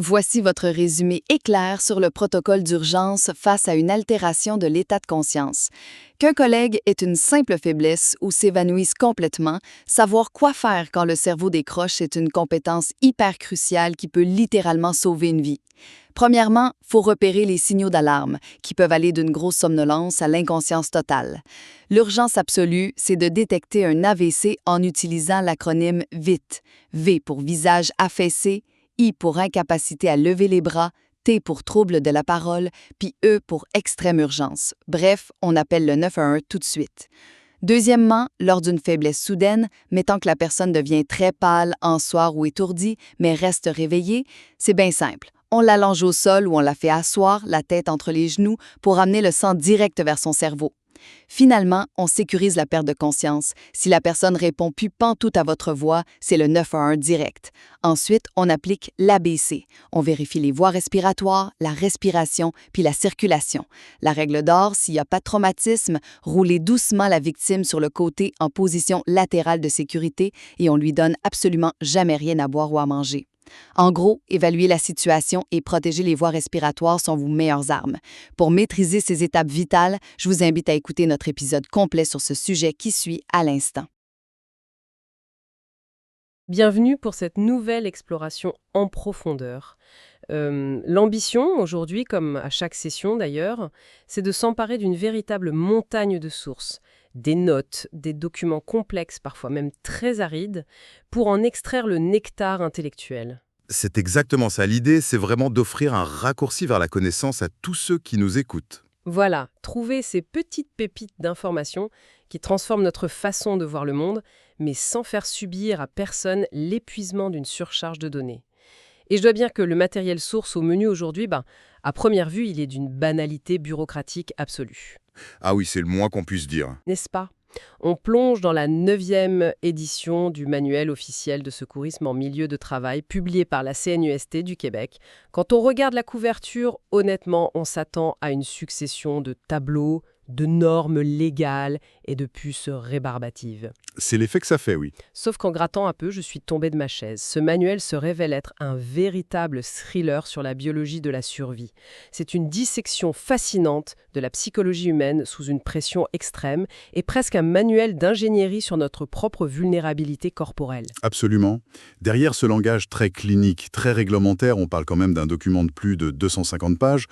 Voici votre résumé éclair sur le protocole d'urgence face à une altération de l'état de conscience. Qu'un collègue ait une simple faiblesse ou s'évanouisse complètement, savoir quoi faire quand le cerveau décroche est une compétence hyper cruciale qui peut littéralement sauver une vie. Premièrement, il faut repérer les signaux d'alarme, qui peuvent aller d'une grosse somnolence à l'inconscience totale. L'urgence absolue, c'est de détecter un AVC en utilisant l'acronyme VIT. V pour visage affaissé, I pour incapacité à lever les bras, T pour trouble de la parole, puis E pour extrême urgence. Bref, on appelle le 911 tout de suite. Deuxièmement, lors d'une faiblesse soudaine, mettant que la personne devient très pâle, en soir ou étourdie, mais reste réveillée, c'est bien simple. On l'allonge au sol ou on la fait asseoir, la tête entre les genoux, pour amener le sang direct vers son cerveau. Finalement, on sécurise la perte de conscience. Si la personne répond plus pantoute à votre voix, c'est le 911 direct. Ensuite, on applique l'ABC. On vérifie les voies respiratoires, la respiration, puis la circulation. La règle d'or, s'il n'y a pas de traumatisme, roulez doucement la victime sur le côté en position latérale de sécurité et on lui donne absolument jamais rien à boire ou à manger. En gros, évaluer la situation et protéger les voies respiratoires sont vos meilleures armes. Pour maîtriser ces étapes vitales, je vous invite à écouter notre épisode complet sur ce sujet qui suit à l'instant. Bienvenue pour cette nouvelle exploration en profondeur. L'ambition, aujourd'hui, comme à chaque session d'ailleurs, c'est de s'emparer d'une véritable montagne de sources, des notes, des documents complexes, parfois même très arides, pour en extraire le nectar intellectuel. C'est exactement ça. L'idée, c'est vraiment d'offrir un raccourci vers la connaissance à tous ceux qui nous écoutent. Voilà, trouver ces petites pépites d'informations qui transforment notre façon de voir le monde, mais sans faire subir à personne l'épuisement d'une surcharge de données. Et je dois bien que le matériel source au menu aujourd'hui, à première vue, il est d'une banalité bureaucratique absolue. Ah oui, c'est le moins qu'on puisse dire. N'est-ce pas? On plonge dans la 9e édition du manuel officiel de secourisme en milieu de travail, publié par la CNUST du Québec. Quand on regarde la couverture, honnêtement, on s'attend à une succession de tableaux, de normes légales et de puces rébarbatives. C'est l'effet que ça fait, oui. Sauf qu'en grattant un peu, je suis tombée de ma chaise. Ce manuel se révèle être un véritable thriller sur la biologie de la survie. C'est une dissection fascinante de la psychologie humaine sous une pression extrême et presque un manuel d'ingénierie sur notre propre vulnérabilité corporelle. Absolument. Derrière ce langage très clinique, très réglementaire, on parle quand même d'un document de plus de 250 pages,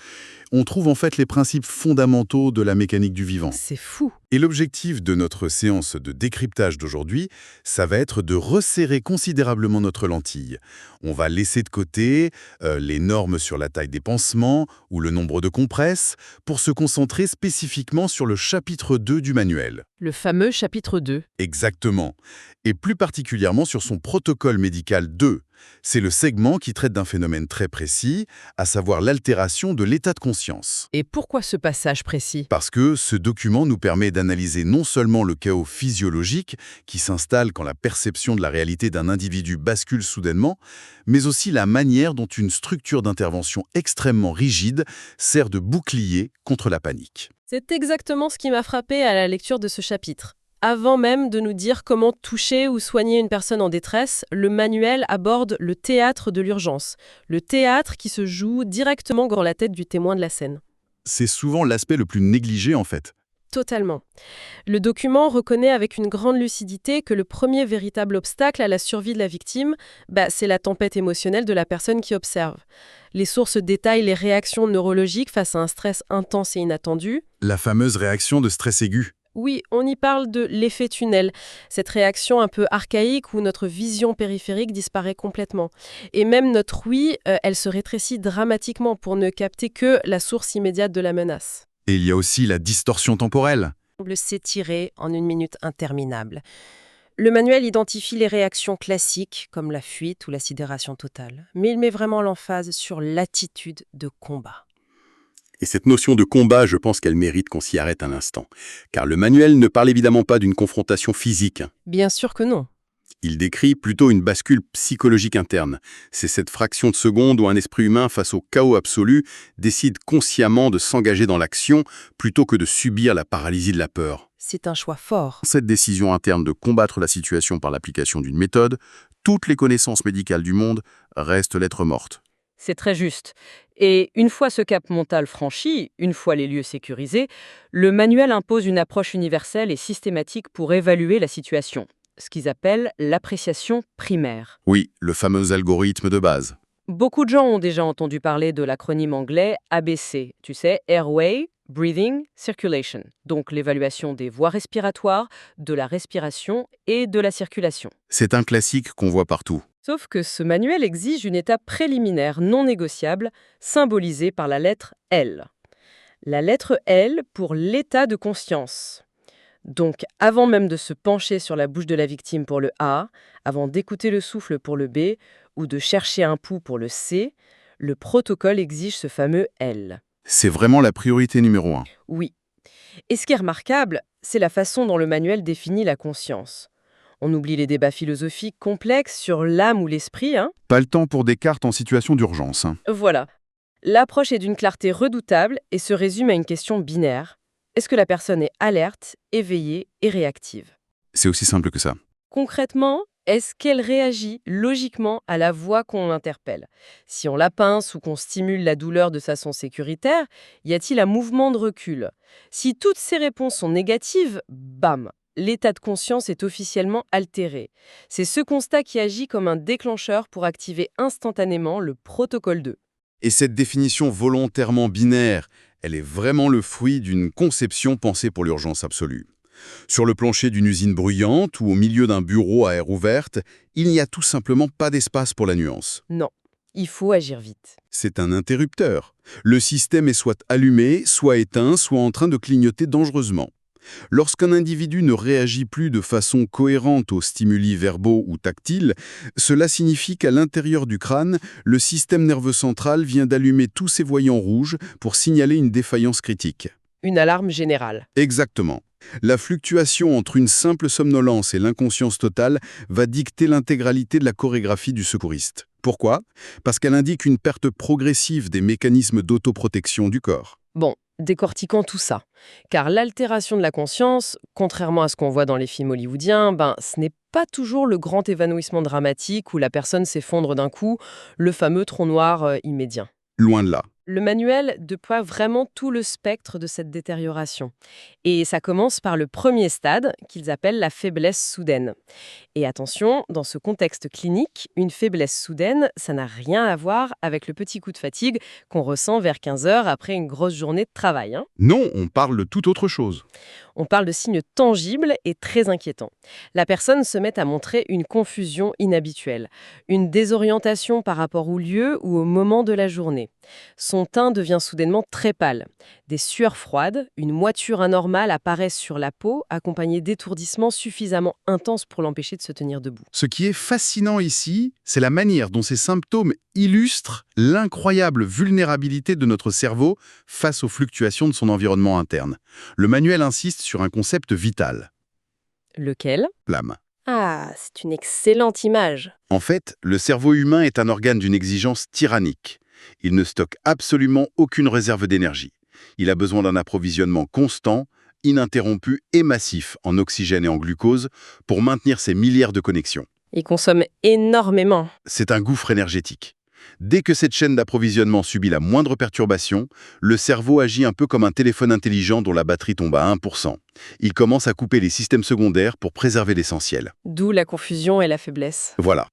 on trouve en fait les principes fondamentaux de la mécanique du vivant. C'est fou! Et l'objectif de notre séance de décryptage d'aujourd'hui, ça va être de resserrer considérablement notre lentille. On va laisser de côté les normes sur la taille des pansements ou le nombre de compresses pour se concentrer spécifiquement sur le chapitre 2 du manuel. Le fameux chapitre 2. Exactement. Et plus particulièrement sur son protocole médical 2. C'est le segment qui traite d'un phénomène très précis, à savoir l'altération de l'état de conscience. Et pourquoi ce passage précis? Parce que ce document nous permet d'analyser non seulement le chaos physiologique qui s'installe quand la perception de la réalité d'un individu bascule soudainement, mais aussi la manière dont une structure d'intervention extrêmement rigide sert de bouclier contre la panique. C'est exactement ce qui m'a frappé à la lecture de ce chapitre. Avant même de nous dire comment toucher ou soigner une personne en détresse, le manuel aborde le théâtre de l'urgence. Le théâtre qui se joue directement dans la tête du témoin de la scène. C'est souvent l'aspect le plus négligé en fait. Totalement. Le document reconnaît avec une grande lucidité que le premier véritable obstacle à la survie de la victime, c'est la tempête émotionnelle de la personne qui observe. Les sources détaillent les réactions neurologiques face à un stress intense et inattendu. La fameuse réaction de stress aigu. Oui, on y parle de l'effet tunnel, cette réaction un peu archaïque où notre vision périphérique disparaît complètement. Et même notre ouïe, elle se rétrécit dramatiquement pour ne capter que la source immédiate de la menace. Et il y a aussi la distorsion temporelle. On semble s'étirer en une minute interminable. Le manuel identifie les réactions classiques, comme la fuite ou la sidération totale, mais il met vraiment l'emphase sur l'attitude de combat. Et cette notion de combat, je pense qu'elle mérite qu'on s'y arrête un instant. Car le manuel ne parle évidemment pas d'une confrontation physique. Bien sûr que non. Il décrit plutôt une bascule psychologique interne. C'est cette fraction de seconde où un esprit humain, face au chaos absolu, décide consciemment de s'engager dans l'action plutôt que de subir la paralysie de la peur. C'est un choix fort. Cette décision interne de combattre la situation par l'application d'une méthode, toutes les connaissances médicales du monde restent lettre morte. C'est très juste. Et une fois ce cap mental franchi, une fois les lieux sécurisés, le manuel impose une approche universelle et systématique pour évaluer la situation, ce qu'ils appellent l'appréciation primaire. Oui, le fameux algorithme de base. Beaucoup de gens ont déjà entendu parler de l'acronyme anglais ABC, tu sais, Airway, Breathing, Circulation, donc l'évaluation des voies respiratoires, de la respiration et de la circulation. C'est un classique qu'on voit partout. Sauf que ce manuel exige une étape préliminaire non négociable, symbolisée par la lettre L. La lettre L pour l'état de conscience. Donc, avant même de se pencher sur la bouche de la victime pour le A, avant d'écouter le souffle pour le B, ou de chercher un pouls pour le C, le protocole exige ce fameux L. C'est vraiment la priorité numéro 1. Oui. Et ce qui est remarquable, c'est la façon dont le manuel définit la conscience. On oublie les débats philosophiques complexes sur l'âme ou l'esprit, hein. Pas le temps pour des cartes en situation d'urgence. Voilà. L'approche est d'une clarté redoutable et se résume à une question binaire. Est-ce que la personne est alerte, éveillée et réactive? C'est aussi simple que ça. Concrètement, est-ce qu'elle réagit logiquement à la voix qu'on interpelle? Si on la pince ou qu'on stimule la douleur de façon sécuritaire, y a-t-il un mouvement de recul? Si toutes ces réponses sont négatives, bam, l'état de conscience est officiellement altéré. C'est ce constat qui agit comme un déclencheur pour activer instantanément le protocole 2. Et cette définition volontairement binaire, elle est vraiment le fruit d'une conception pensée pour l'urgence absolue. Sur le plancher d'une usine bruyante ou au milieu d'un bureau à air ouverte, il n'y a tout simplement pas d'espace pour la nuance. Non, il faut agir vite. C'est un interrupteur. Le système est soit allumé, soit éteint, soit en train de clignoter dangereusement. Lorsqu'un individu ne réagit plus de façon cohérente aux stimuli verbaux ou tactiles, cela signifie qu'à l'intérieur du crâne, le système nerveux central vient d'allumer tous ses voyants rouges pour signaler une défaillance critique. Une alarme générale. Exactement. La fluctuation entre une simple somnolence et l'inconscience totale va dicter l'intégralité de la chorégraphie du secouriste. Pourquoi? Parce qu'elle indique une perte progressive des mécanismes d'autoprotection du corps. Bon, décortiquons tout ça. Car l'altération de la conscience, contrairement à ce qu'on voit dans les films hollywoodiens, ce n'est pas toujours le grand évanouissement dramatique où la personne s'effondre d'un coup, le fameux trou noir immédiat. Loin de là. Le manuel déploie vraiment tout le spectre de cette détérioration. Et ça commence par le premier stade, qu'ils appellent la faiblesse soudaine. Et attention, dans ce contexte clinique, une faiblesse soudaine, ça n'a rien à voir avec le petit coup de fatigue qu'on ressent vers 15 heures après une grosse journée de travail, hein. Non, on parle de toute autre chose. On parle de signes tangibles et très inquiétants. La personne se met à montrer une confusion inhabituelle, une désorientation par rapport au lieu ou au moment de la journée. Son teint devient soudainement très pâle. Des sueurs froides, une moiture anormale apparaissent sur la peau, accompagnées d'étourdissements suffisamment intenses pour l'empêcher de se tenir debout. Ce qui est fascinant ici, c'est la manière dont ces symptômes illustrent l'incroyable vulnérabilité de notre cerveau face aux fluctuations de son environnement interne. Le manuel insiste sur un concept vital. Lequel? L'âme. Ah, c'est une excellente image. En fait, le cerveau humain est un organe d'une exigence tyrannique. Il ne stocke absolument aucune réserve d'énergie. Il a besoin d'un approvisionnement constant, ininterrompu et massif en oxygène et en glucose pour maintenir ses milliards de connexions. Il consomme énormément. C'est un gouffre énergétique. Dès que cette chaîne d'approvisionnement subit la moindre perturbation, le cerveau agit un peu comme un téléphone intelligent dont la batterie tombe à 1%. Il commence à couper les systèmes secondaires pour préserver l'essentiel. D'où la confusion et la faiblesse. Voilà.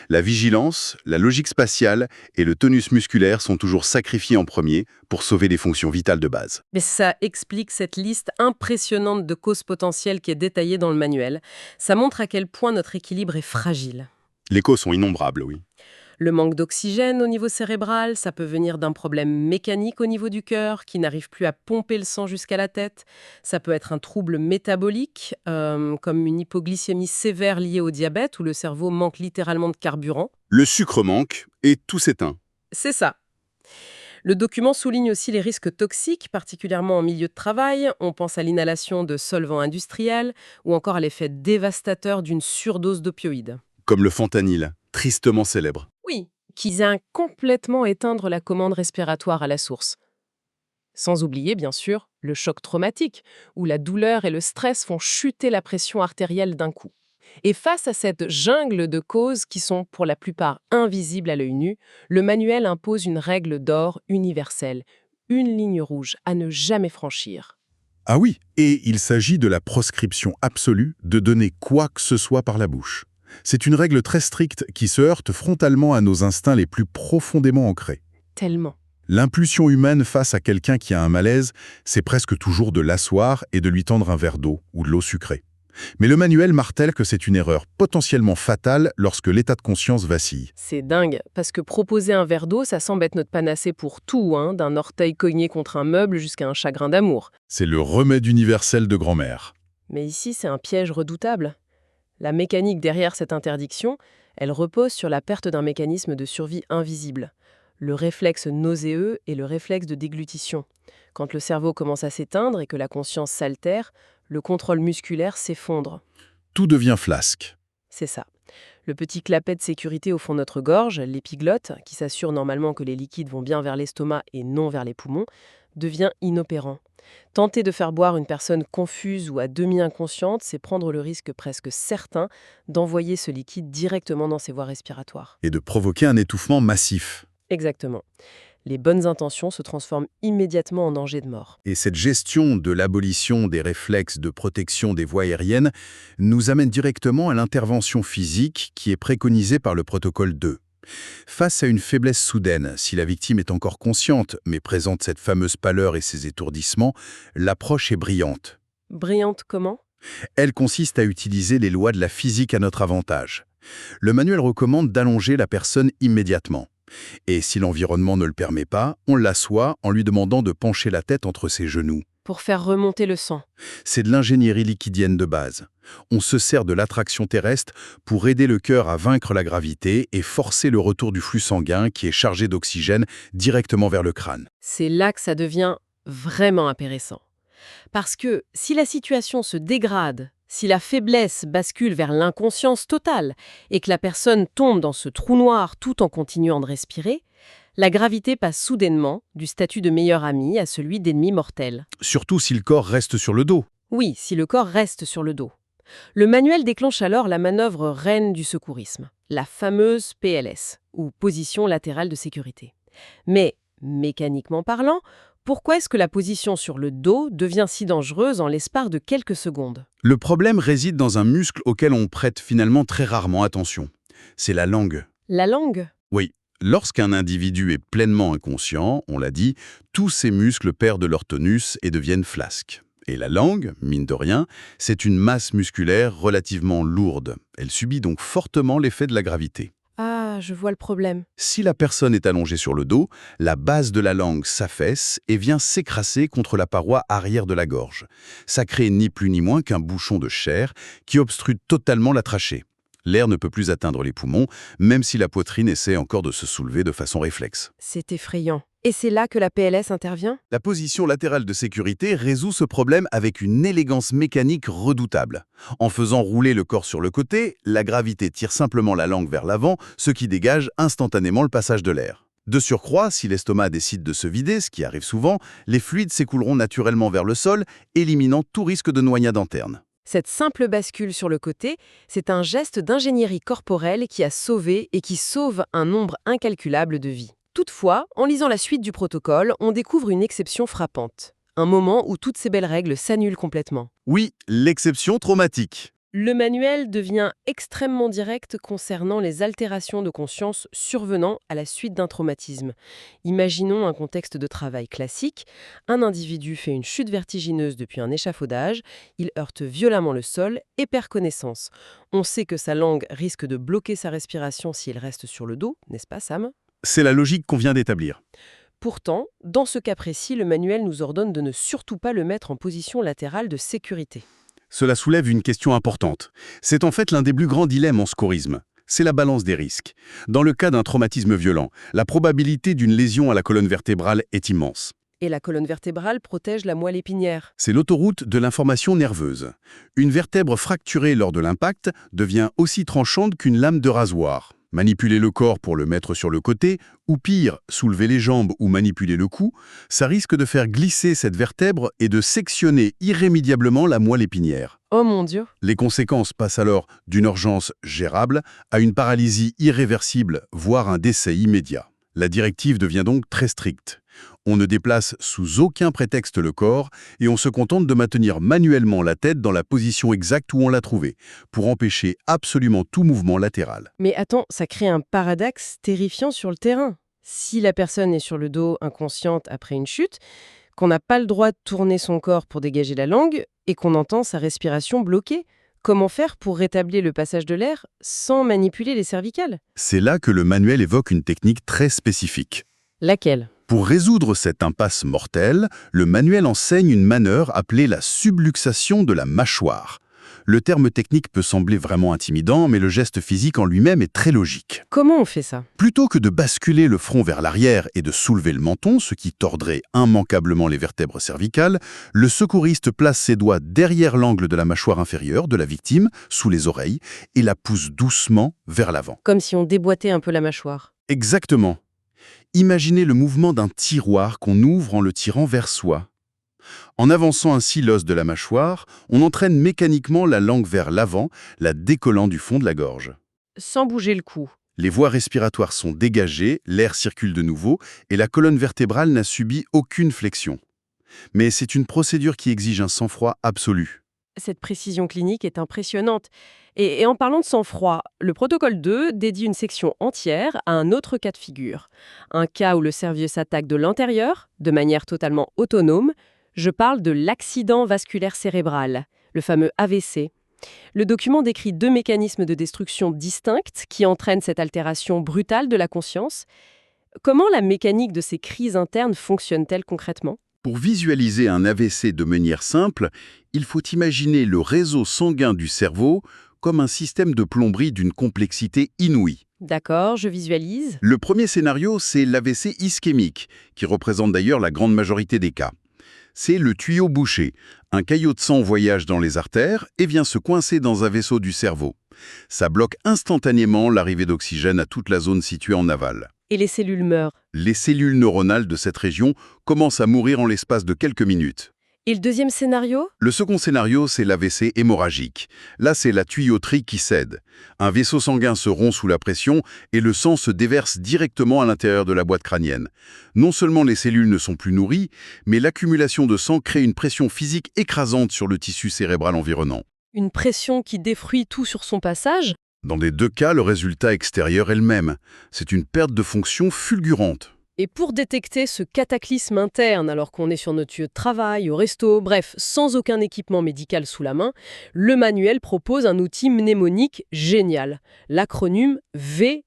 La vigilance, la logique spatiale et le tonus musculaire sont toujours sacrifiés en premier pour sauver les fonctions vitales de base. Mais ça explique cette liste impressionnante de causes potentielles qui est détaillée dans le manuel. Ça montre à quel point notre équilibre est fragile. Les causes sont innombrables, oui. Le manque d'oxygène au niveau cérébral, ça peut venir d'un problème mécanique au niveau du cœur qui n'arrive plus à pomper le sang jusqu'à la tête. Ça peut être un trouble métabolique, comme une hypoglycémie sévère liée au diabète où le cerveau manque littéralement de carburant. Le sucre manque et tout s'éteint. C'est ça. Le document souligne aussi les risques toxiques, particulièrement en milieu de travail. On pense à l'inhalation de solvants industriels ou encore à l'effet dévastateur d'une surdose d'opioïdes. Comme le fentanyl, tristement célèbre. Oui, qui vient complètement éteindre la commande respiratoire à la source. Sans oublier, bien sûr, le choc traumatique, où la douleur et le stress font chuter la pression artérielle d'un coup. Et face à cette jungle de causes qui sont pour la plupart invisibles à l'œil nu, le manuel impose une règle d'or universelle, une ligne rouge à ne jamais franchir. Ah oui, et il s'agit de la proscription absolue de donner quoi que ce soit par la bouche. C'est une règle très stricte qui se heurte frontalement à nos instincts les plus profondément ancrés. Tellement. L'impulsion humaine face à quelqu'un qui a un malaise, c'est presque toujours de l'asseoir et de lui tendre un verre d'eau ou de l'eau sucrée. Mais le manuel martèle que c'est une erreur potentiellement fatale lorsque l'état de conscience vacille. C'est dingue, parce que proposer un verre d'eau, ça semble être notre panacée pour tout, hein, d'un orteil cogné contre un meuble jusqu'à un chagrin d'amour. C'est le remède universel de grand-mère. Mais ici, c'est un piège redoutable. La mécanique derrière cette interdiction, elle repose sur la perte d'un mécanisme de survie invisible. Le réflexe nauséeux et le réflexe de déglutition. Quand le cerveau commence à s'éteindre et que la conscience s'altère, le contrôle musculaire s'effondre. Tout devient flasque. C'est ça. Le petit clapet de sécurité au fond de notre gorge, l'épiglotte, qui s'assure normalement que les liquides vont bien vers l'estomac et non vers les poumons, devient inopérant. Tenter de faire boire une personne confuse ou à demi inconsciente, c'est prendre le risque presque certain d'envoyer ce liquide directement dans ses voies respiratoires. Et de provoquer un étouffement massif. Exactement. Les bonnes intentions se transforment immédiatement en danger de mort. Et cette gestion de l'abolition des réflexes de protection des voies aériennes nous amène directement à l'intervention physique qui est préconisée par le protocole 2. Face à une faiblesse soudaine, si la victime est encore consciente, mais présente cette fameuse pâleur et ses étourdissements, l'approche est brillante. Brillante comment ? Elle consiste à utiliser les lois de la physique à notre avantage. Le manuel recommande d'allonger la personne immédiatement. Et si l'environnement ne le permet pas, on l'assoit en lui demandant de pencher la tête entre ses genoux. Pour faire remonter le sang. C'est de l'ingénierie liquidienne de base. On se sert de l'attraction terrestre pour aider le cœur à vaincre la gravité et forcer le retour du flux sanguin qui est chargé d'oxygène directement vers le crâne. C'est là que ça devient vraiment intéressant. Parce que si la situation se dégrade, si la faiblesse bascule vers l'inconscience totale et que la personne tombe dans ce trou noir tout en continuant de respirer, la gravité passe soudainement du statut de meilleur ami à celui d'ennemi mortel. Surtout si le corps reste sur le dos. Oui, si le corps reste sur le dos. Le manuel déclenche alors la manœuvre reine du secourisme, la fameuse PLS, ou position latérale de sécurité. Mais, mécaniquement parlant, pourquoi est-ce que la position sur le dos devient si dangereuse en l'espace de quelques secondes ? Le problème réside dans un muscle auquel on prête finalement très rarement attention. C'est la langue. La langue ? Oui. Lorsqu'un individu est pleinement inconscient, on l'a dit, tous ses muscles perdent leur tonus et deviennent flasques. Et la langue, mine de rien, c'est une masse musculaire relativement lourde. Elle subit donc fortement l'effet de la gravité. Ah, je vois le problème. Si la personne est allongée sur le dos, la base de la langue s'affaisse et vient s'écrasser contre la paroi arrière de la gorge. Ça crée ni plus ni moins qu'un bouchon de chair qui obstrue totalement la trachée. L'air ne peut plus atteindre les poumons, même si la poitrine essaie encore de se soulever de façon réflexe. C'est effrayant. Et c'est là que la PLS intervient ? La position latérale de sécurité résout ce problème avec une élégance mécanique redoutable. En faisant rouler le corps sur le côté, la gravité tire simplement la langue vers l'avant, ce qui dégage instantanément le passage de l'air. De surcroît, si l'estomac décide de se vider, ce qui arrive souvent, les fluides s'écouleront naturellement vers le sol, éliminant tout risque de noyade interne. Cette simple bascule sur le côté, c'est un geste d'ingénierie corporelle qui a sauvé et qui sauve un nombre incalculable de vies. Toutefois, en lisant la suite du protocole, on découvre une exception frappante. Un moment où toutes ces belles règles s'annulent complètement. Oui, l'exception traumatique. Le manuel devient extrêmement direct concernant les altérations de conscience survenant à la suite d'un traumatisme. Imaginons un contexte de travail classique. Un individu fait une chute vertigineuse depuis un échafaudage, il heurte violemment le sol et perd connaissance. On sait que sa langue risque de bloquer sa respiration s'il reste sur le dos, n'est-ce pas Sam ? C'est la logique qu'on vient d'établir. Pourtant, dans ce cas précis, le manuel nous ordonne de ne surtout pas le mettre en position latérale de sécurité. Cela soulève une question importante. C'est en fait l'un des plus grands dilemmes en secourisme. C'est la balance des risques. Dans le cas d'un traumatisme violent, la probabilité d'une lésion à la colonne vertébrale est immense. Et la colonne vertébrale protège la moelle épinière. C'est l'autoroute de l'information nerveuse. Une vertèbre fracturée lors de l'impact devient aussi tranchante qu'une lame de rasoir. Manipuler le corps pour le mettre sur le côté, ou pire, soulever les jambes ou manipuler le cou, ça risque de faire glisser cette vertèbre et de sectionner irrémédiablement la moelle épinière. Oh mon Dieu! Les conséquences passent alors d'une urgence gérable à une paralysie irréversible, voire un décès immédiat. La directive devient donc très stricte. On ne déplace sous aucun prétexte le corps et on se contente de maintenir manuellement la tête dans la position exacte où on l'a trouvée, pour empêcher absolument tout mouvement latéral. Mais attends, ça crée un paradoxe terrifiant sur le terrain. Si la personne est sur le dos inconsciente après une chute, qu'on n'a pas le droit de tourner son corps pour dégager la langue et qu'on entend sa respiration bloquée, comment faire pour rétablir le passage de l'air sans manipuler les cervicales? C'est là que le manuel évoque une technique très spécifique. Laquelle? Pour résoudre cette impasse mortelle, le manuel enseigne une manœuvre appelée la subluxation de la mâchoire. Le terme technique peut sembler vraiment intimidant, mais le geste physique en lui-même est très logique. Comment on fait ça? Plutôt que de basculer le front vers l'arrière et de soulever le menton, ce qui tordrait immanquablement les vertèbres cervicales, le secouriste place ses doigts derrière l'angle de la mâchoire inférieure de la victime, sous les oreilles, et la pousse doucement vers l'avant. Comme si on déboîtait un peu la mâchoire. Exactement. Imaginez le mouvement d'un tiroir qu'on ouvre en le tirant vers soi. En avançant ainsi l'os de la mâchoire, on entraîne mécaniquement la langue vers l'avant, la décollant du fond de la gorge. Sans bouger le cou. Les voies respiratoires sont dégagées, l'air circule de nouveau et la colonne vertébrale n'a subi aucune flexion. Mais c'est une procédure qui exige un sang-froid absolu. Cette précision clinique est impressionnante. Et en parlant de sang-froid, le protocole 2 dédie une section entière à un autre cas de figure. Un cas où le cerveau s'attaque de l'intérieur, de manière totalement autonome. Je parle de l'accident vasculaire cérébral, le fameux AVC. Le document décrit 2 mécanismes de destruction distincts qui entraînent cette altération brutale de la conscience. Comment la mécanique de ces crises internes fonctionne-t-elle concrètement? Pour visualiser un AVC de manière simple, il faut imaginer le réseau sanguin du cerveau comme un système de plomberie d'une complexité inouïe. D'accord, je visualise. Le premier scénario, c'est l'AVC ischémique, qui représente d'ailleurs la grande majorité des cas. C'est le tuyau bouché. Un caillot de sang voyage dans les artères et vient se coincer dans un vaisseau du cerveau. Ça bloque instantanément l'arrivée d'oxygène à toute la zone située en aval. Et les cellules meurent. Les cellules neuronales de cette région commencent à mourir en l'espace de quelques minutes. Et le deuxième scénario? Le second scénario, c'est l'AVC hémorragique. Là, c'est la tuyauterie qui cède. Un vaisseau sanguin se rompt sous la pression et le sang se déverse directement à l'intérieur de la boîte crânienne. Non seulement les cellules ne sont plus nourries, mais l'accumulation de sang crée une pression physique écrasante sur le tissu cérébral environnant. Une pression qui détruit tout sur son passage? Dans les 2 cas, le résultat extérieur est le même. C'est une perte de fonction fulgurante. Et pour détecter ce cataclysme interne alors qu'on est sur notre lieu de travail, au resto, bref, sans aucun équipement médical sous la main, le manuel propose un outil mnémonique génial, l'acronyme VITE.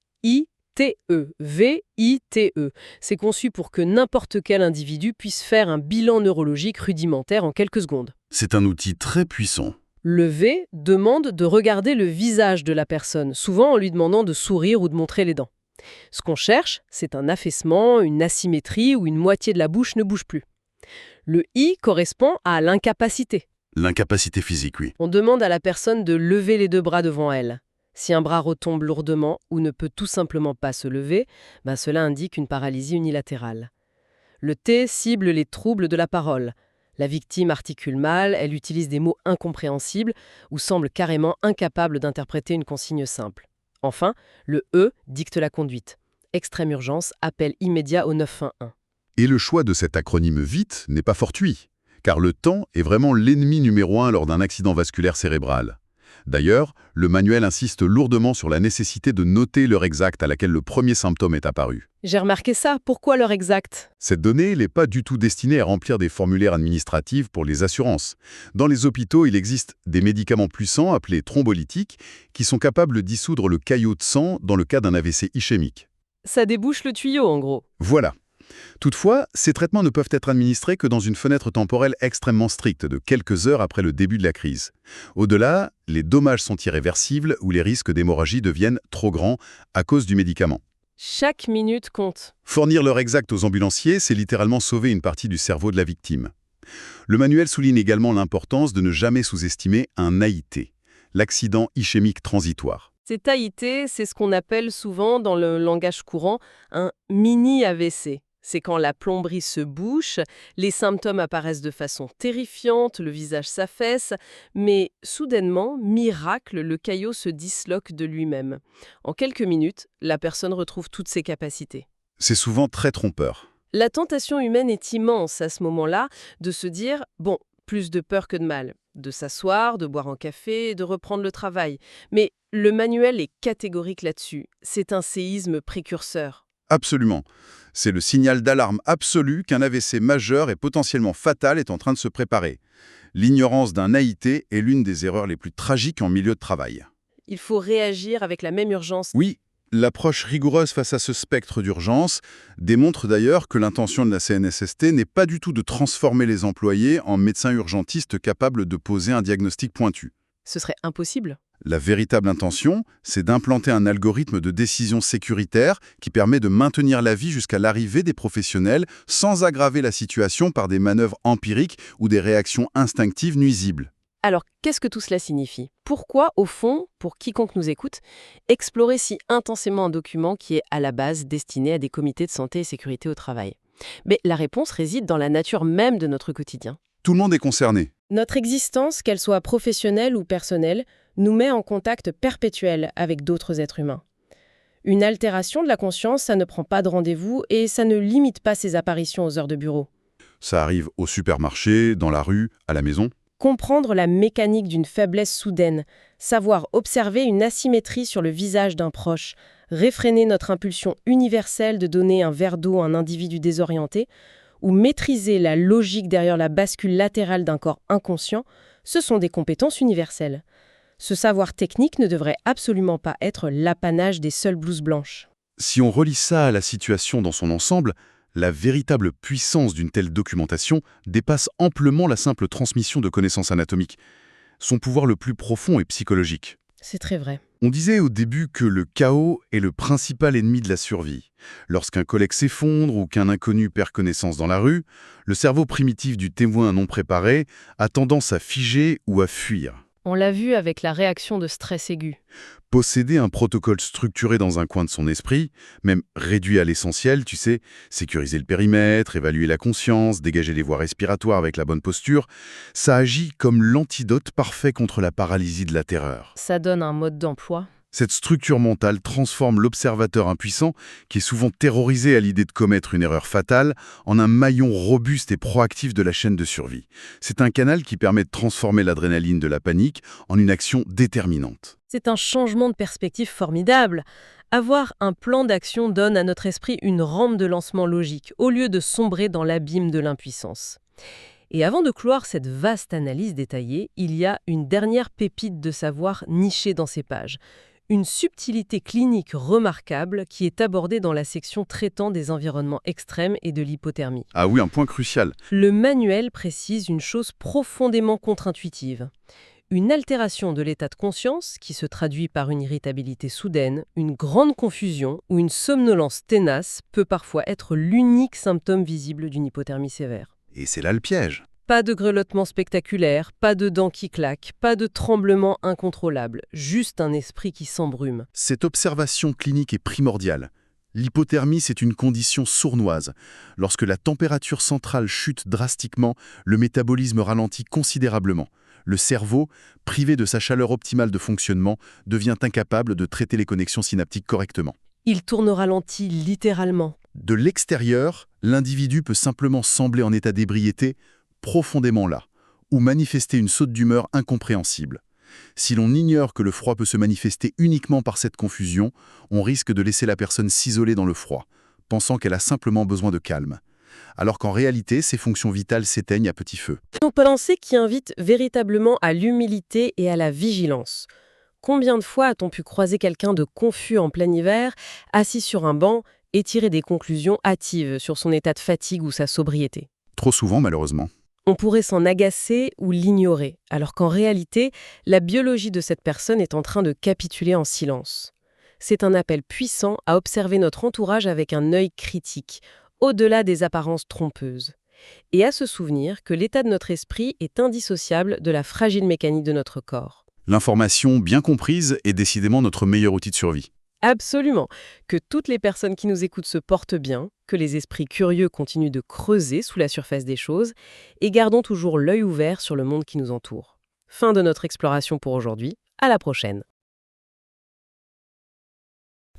VITE. C'est conçu pour que n'importe quel individu puisse faire un bilan neurologique rudimentaire en quelques secondes. C'est un outil très puissant. Le V demande de regarder le visage de la personne, souvent en lui demandant de sourire ou de montrer les dents. Ce qu'on cherche, c'est un affaissement, une asymétrie où une moitié de la bouche ne bouge plus. Le I correspond à l'incapacité. L'incapacité physique, oui. On demande à la personne de lever les 2 bras devant elle. Si un bras retombe lourdement ou ne peut tout simplement pas se lever, cela indique une paralysie unilatérale. Le T cible les troubles de la parole. La victime articule mal, elle utilise des mots incompréhensibles ou semble carrément incapable d'interpréter une consigne simple. Enfin, le E dicte la conduite. Extrême urgence, appel immédiat au 911. Et le choix de cet acronyme VITE n'est pas fortuit, car le temps est vraiment l'ennemi numéro 1 lors d'un accident vasculaire cérébral. D'ailleurs, le manuel insiste lourdement sur la nécessité de noter l'heure exacte à laquelle le premier symptôme est apparu. J'ai remarqué ça, pourquoi l'heure exacte? Cette donnée n'est pas du tout destinée à remplir des formulaires administratifs pour les assurances. Dans les hôpitaux, il existe des médicaments puissants appelés thrombolytiques qui sont capables de dissoudre le caillot de sang dans le cas d'un AVC ischémique. Ça débouche le tuyau, en gros. Voilà. Toutefois, ces traitements ne peuvent être administrés que dans une fenêtre temporelle extrêmement stricte de quelques heures après le début de la crise. Au-delà, les dommages sont irréversibles ou les risques d'hémorragie deviennent trop grands à cause du médicament. Chaque minute compte. Fournir l'heure exacte aux ambulanciers, c'est littéralement sauver une partie du cerveau de la victime. Le manuel souligne également l'importance de ne jamais sous-estimer un AIT, l'accident ischémique transitoire. Cet AIT, c'est ce qu'on appelle souvent dans le langage courant un mini AVC. C'est quand la plomberie se bouche, les symptômes apparaissent de façon terrifiante, le visage s'affaisse, mais soudainement, miracle, le caillot se disloque de lui-même. En quelques minutes, la personne retrouve toutes ses capacités. C'est souvent très trompeur. La tentation humaine est immense à ce moment-là de se dire « bon, plus de peur que de mal », de s'asseoir, de boire un café et de reprendre le travail. Mais le manuel est catégorique là-dessus. C'est un séisme précurseur. Absolument. C'est le signal d'alarme absolu qu'un AVC majeur et potentiellement fatal est en train de se préparer. L'ignorance d'un AIT est l'une des erreurs les plus tragiques en milieu de travail. Il faut réagir avec la même urgence. Oui, l'approche rigoureuse face à ce spectre d'urgence démontre d'ailleurs que l'intention de la CNSST n'est pas du tout de transformer les employés en médecins urgentistes capables de poser un diagnostic pointu. Ce serait impossible. La véritable intention, c'est d'implanter un algorithme de décision sécuritaire qui permet de maintenir la vie jusqu'à l'arrivée des professionnels sans aggraver la situation par des manœuvres empiriques ou des réactions instinctives nuisibles. Alors, qu'est-ce que tout cela signifie? Pourquoi, au fond, pour quiconque nous écoute, explorer si intensément un document qui est à la base destiné à des comités de santé et sécurité au travail? Mais la réponse réside dans la nature même de notre quotidien. Tout le monde est concerné. Notre existence, qu'elle soit professionnelle ou personnelle, nous met en contact perpétuel avec d'autres êtres humains. Une altération de la conscience, ça ne prend pas de rendez-vous et ça ne limite pas ses apparitions aux heures de bureau. Ça arrive au supermarché, dans la rue, à la maison. Comprendre la mécanique d'une faiblesse soudaine, savoir observer une asymétrie sur le visage d'un proche, réfréner notre impulsion universelle de donner un verre d'eau à un individu désorienté, ou maîtriser la logique derrière la bascule latérale d'un corps inconscient, ce sont des compétences universelles. Ce savoir technique ne devrait absolument pas être l'apanage des seules blouses blanches. Si on relie ça à la situation dans son ensemble, la véritable puissance d'une telle documentation dépasse amplement la simple transmission de connaissances anatomiques. Son pouvoir le plus profond est psychologique. C'est très vrai. On disait au début que le chaos est le principal ennemi de la survie. Lorsqu'un collègue s'effondre ou qu'un inconnu perd connaissance dans la rue, le cerveau primitif du témoin non préparé a tendance à figer ou à fuir. On l'a vu avec la réaction de stress aigu. Posséder un protocole structuré dans un coin de son esprit, même réduit à l'essentiel, tu sais, sécuriser le périmètre, évaluer la conscience, dégager les voies respiratoires avec la bonne posture, ça agit comme l'antidote parfait contre la paralysie de la terreur. Ça donne un mode d'emploi. Cette structure mentale transforme l'observateur impuissant, qui est souvent terrorisé à l'idée de commettre une erreur fatale, en un maillon robuste et proactif de la chaîne de survie. C'est un canal qui permet de transformer l'adrénaline de la panique en une action déterminante. C'est un changement de perspective formidable. Avoir un plan d'action donne à notre esprit une rampe de lancement logique, au lieu de sombrer dans l'abîme de l'impuissance. Et avant de clore cette vaste analyse détaillée, il y a une dernière pépite de savoir nichée dans ces pages. Une subtilité clinique remarquable qui est abordée dans la section traitant des environnements extrêmes et de l'hypothermie. Ah oui, un point crucial. Le manuel précise une chose profondément contre-intuitive. Une altération de l'état de conscience qui se traduit par une irritabilité soudaine, une grande confusion ou une somnolence ténace peut parfois être l'unique symptôme visible d'une hypothermie sévère. Et c'est là le piège. Pas de grelottement spectaculaire, pas de dents qui claquent, pas de tremblement incontrôlable, juste un esprit qui s'embrume. Cette observation clinique est primordiale. L'hypothermie, c'est une condition sournoise. Lorsque la température centrale chute drastiquement, le métabolisme ralentit considérablement. Le cerveau, privé de sa chaleur optimale de fonctionnement, devient incapable de traiter les connexions synaptiques correctement. Il tourne au ralenti littéralement. De l'extérieur, l'individu peut simplement sembler en état d'ébriété, profondément là, ou manifester une saute d'humeur incompréhensible. Si l'on ignore que le froid peut se manifester uniquement par cette confusion, on risque de laisser la personne s'isoler dans le froid, pensant qu'elle a simplement besoin de calme. Alors qu'en réalité, ses fonctions vitales s'éteignent à petit feu. Une pensée qui invite véritablement à l'humilité et à la vigilance. Combien de fois a-t-on pu croiser quelqu'un de confus en plein hiver, assis sur un banc, et tirer des conclusions hâtives sur son état de fatigue ou sa sobriété? Trop souvent, malheureusement. On pourrait s'en agacer ou l'ignorer, alors qu'en réalité, la biologie de cette personne est en train de capituler en silence. C'est un appel puissant à observer notre entourage avec un œil critique, au-delà des apparences trompeuses, et à se souvenir que l'état de notre esprit est indissociable de la fragile mécanique de notre corps. L'information bien comprise est décidément notre meilleur outil de survie. Absolument. Que toutes les personnes qui nous écoutent se portent bien, que les esprits curieux continuent de creuser sous la surface des choses, et gardons toujours l'œil ouvert sur le monde qui nous entoure. Fin de notre exploration pour aujourd'hui. À la prochaine.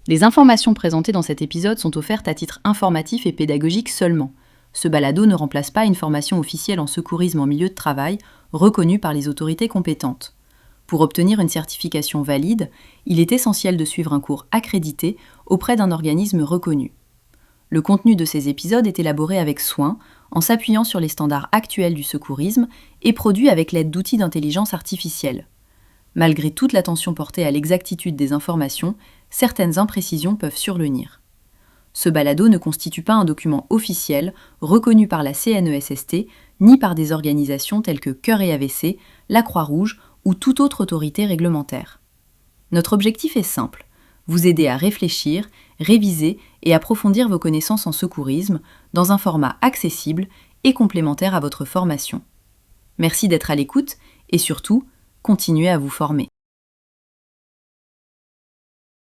Les informations présentées dans cet épisode sont offertes à titre informatif et pédagogique seulement. Ce balado ne remplace pas une formation officielle en secourisme en milieu de travail, reconnue par les autorités compétentes. Pour obtenir une certification valide, il est essentiel de suivre un cours accrédité auprès d'un organisme reconnu. Le contenu de ces épisodes est élaboré avec soin, en s'appuyant sur les standards actuels du secourisme et produit avec l'aide d'outils d'intelligence artificielle. Malgré toute l'attention portée à l'exactitude des informations, certaines imprécisions peuvent survenir. Ce balado ne constitue pas un document officiel reconnu par la CNESST ni par des organisations telles que Cœur et AVC, la Croix-Rouge ou toute autre autorité réglementaire. Notre objectif est simple, vous aider à réfléchir, réviser et approfondir vos connaissances en secourisme dans un format accessible et complémentaire à votre formation. Merci d'être à l'écoute et surtout, continuez à vous former.